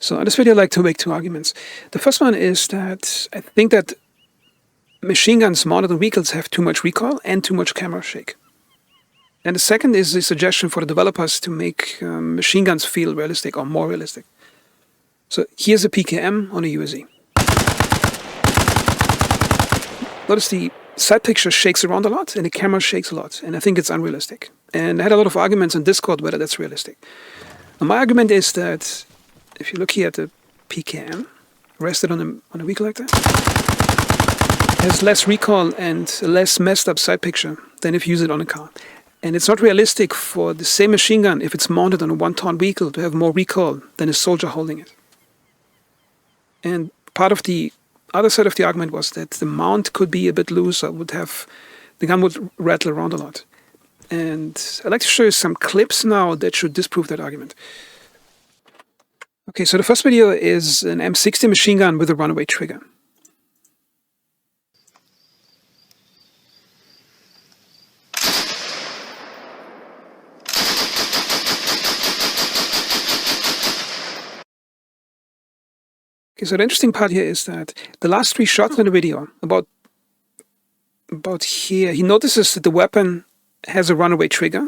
So in this video, I'd like to make two arguments. The first one is that I think that machine guns mounted on vehicles have too much recoil and too much camera shake. And the second is a suggestion for the developers to make machine guns feel realistic or more realistic. So here's a PKM on a USE. Notice the side picture shakes around a lot and the camera shakes a lot, and I think it's unrealistic. And I had a lot of arguments on Discord whether that's realistic. Now, my argument is that if you look here at the PKM, rested on a vehicle like that, it has less recoil and a less messed up side picture than if you use it on a car. And it's not realistic for the same machine gun, if it's mounted on a one-ton vehicle, to have more recoil than a soldier holding it. And part of the other side of the argument was that the mount could be a bit loose, or the gun would rattle around a lot. And I'd like to show you some clips now that should disprove that argument. Okay, so the first video is an M60 machine gun with a runaway trigger. Okay, so the interesting part here is that the last three shots in the video, about here, he notices that the weapon has a runaway trigger,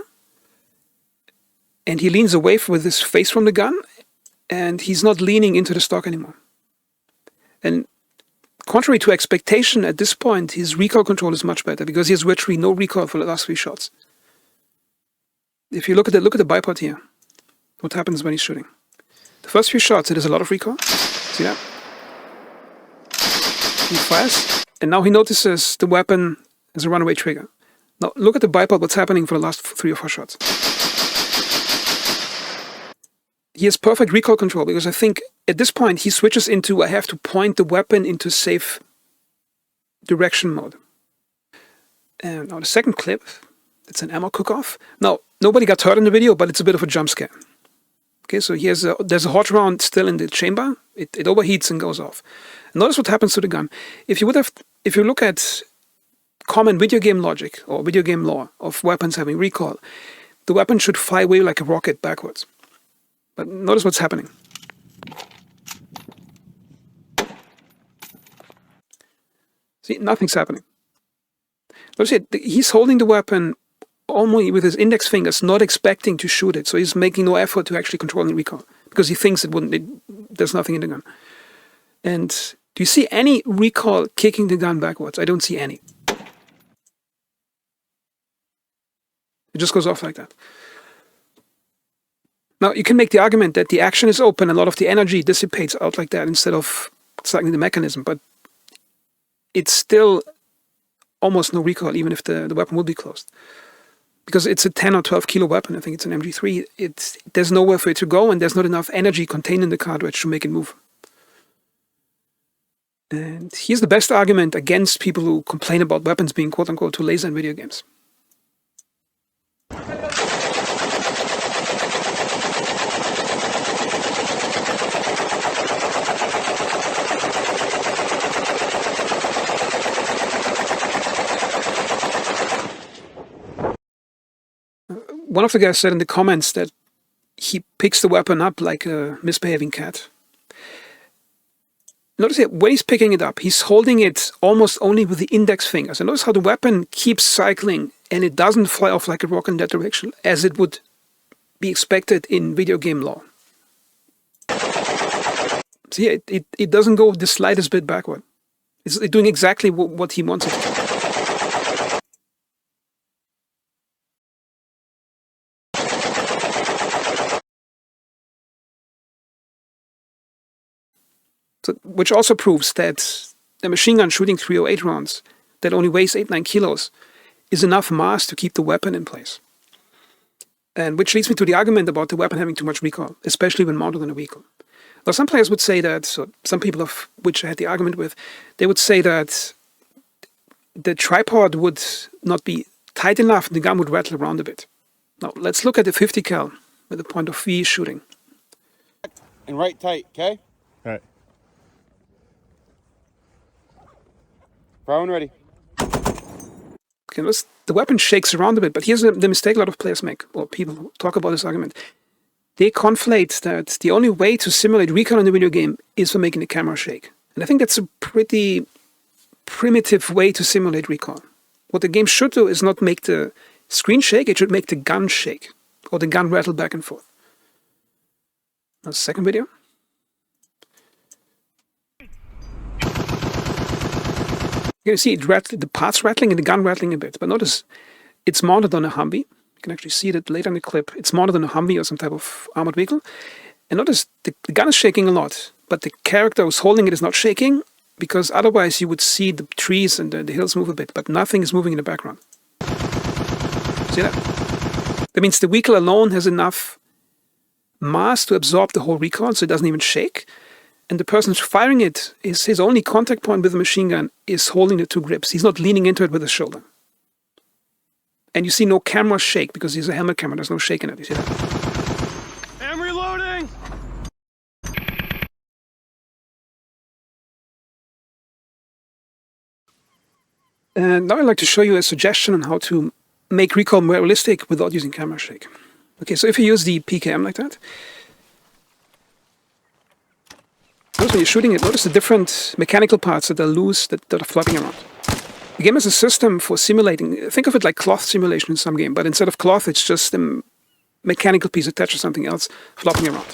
and he leans away with his face from the gun, and he's not leaning into the stock anymore. And contrary to expectation, at this point, his recoil control is much better because he has virtually no recoil for the last three shots. If you look at the bipod here, what happens when he's shooting? The first few shots, it has a lot of recoil. See that? He fires, and now he notices the weapon has a runaway trigger. Now look at the bipod, what's happening for the last 3 or 4 shots. He has perfect recoil control because I think at this point he switches into I have to point the weapon into safe direction mode. And now the second clip, it's an ammo cook-off. Now, nobody got hurt in the video, but it's a bit of a jump scare. Okay, so there's a hot round still in the chamber. It overheats and goes off. And notice what happens to the gun. If you look at common video game logic or video game lore of weapons having recoil, the weapon should fly away like a rocket backwards. But notice what's happening. See, nothing's happening. Notice it, he's holding the weapon only with his index fingers, not expecting to shoot it. So he's making no effort to actually control the recoil because he thinks there's nothing in the gun. And do you see any recoil kicking the gun backwards? I don't see any. It just goes off like that. Now, you can make the argument that the action is open, a lot of the energy dissipates out like that instead of cycling the mechanism, but it's still almost no recoil, even if the weapon will be closed. Because it's a 10 or 12 kilo weapon, I think it's an MG3, there's nowhere for it to go, and there's not enough energy contained in the cartridge to make it move. And here's the best argument against people who complain about weapons being quote-unquote too lazy in video games. One of the guys said in the comments that he picks the weapon up like a misbehaving cat. Notice here, when he's picking it up, he's holding it almost only with the index fingers. And notice how the weapon keeps cycling and it doesn't fly off like a rocket in that direction as it would be expected in video game lore. See, it doesn't go the slightest bit backward. It's doing exactly what he wants it to do. So, which also proves that a machine gun shooting 308 rounds that only weighs 8-9 kilos is enough mass to keep the weapon in place. And which leads me to the argument about the weapon having too much recoil, especially when mounted on a vehicle. Now, some players would say that, so some people of which I had the argument with, they would say that the tripod would not be tight enough and the gun would rattle around a bit. Now, let's look at the 50 cal with the point of V shooting. And right tight, okay? All right. Brown ready. Okay, the weapon shakes around a bit, but here's the mistake a lot of players make, or people who talk about this argument. they conflate that the only way to simulate recoil in a video game is for making the camera shake. And I think that's a pretty primitive way to simulate recoil. What the game should do is not make the screen shake, it should make the gun shake, or the gun rattle back and forth. Now, second video. You can see the parts rattling and the gun rattling a bit, but notice it's mounted on a Humvee. You can actually see that later in the clip. It's mounted on a Humvee or some type of armored vehicle. And notice the gun is shaking a lot, but the character who's holding it is not shaking, because otherwise you would see the trees and the hills move a bit, but nothing is moving in the background. See that? That means the vehicle alone has enough mass to absorb the whole recoil, so it doesn't even shake. And the person who's firing it, is his only contact point with the machine gun is holding the two grips. He's not leaning into it with his shoulder. And you see no camera shake because he's a helmet camera. There's no shake in it. You see that? I'm reloading! And now I'd like to show you a suggestion on how to make recoil more realistic without using camera shake. Okay, so if you use the PKM like that, notice when you're shooting it, notice the different mechanical parts that are loose, that are flopping around. The game has a system for simulating. Think of it like cloth simulation in some game, but instead of cloth, it's just a mechanical piece attached to something else flopping around.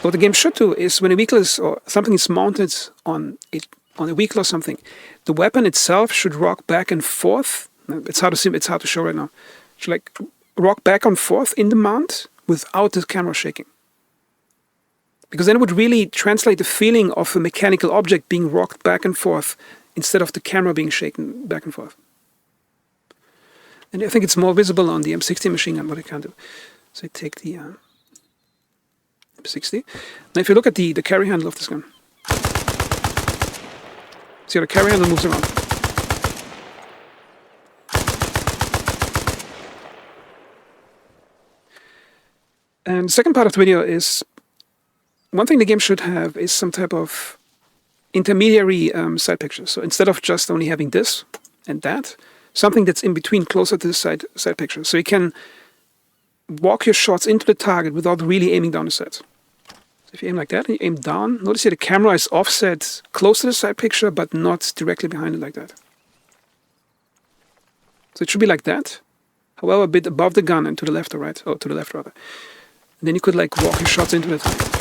What the game should do is when a vehicle is, or something is mounted on a vehicle or something, the weapon itself should rock back and forth. It's hard to show right now. It should like rock back and forth in the mount without the camera shaking. Because then it would really translate the feeling of a mechanical object being rocked back and forth instead of the camera being shaken back and forth. And I think it's more visible on the M60 machine gun, what I can do. So I take the M60. Now if you look at the carry handle of this gun, see how the carry handle moves around. And the second part of the video is, one thing the game should have is some type of intermediary side pictures. So instead of just only having this and that, something that's in between, closer to the side picture. So you can walk your shots into the target without really aiming down the sights. So if you aim like that and you aim down, notice here the camera is offset close to the side picture, but not directly behind it like that. So it should be like that, however, a bit above the gun and to the left or right, or to the left rather. And then you could like walk your shots into the target.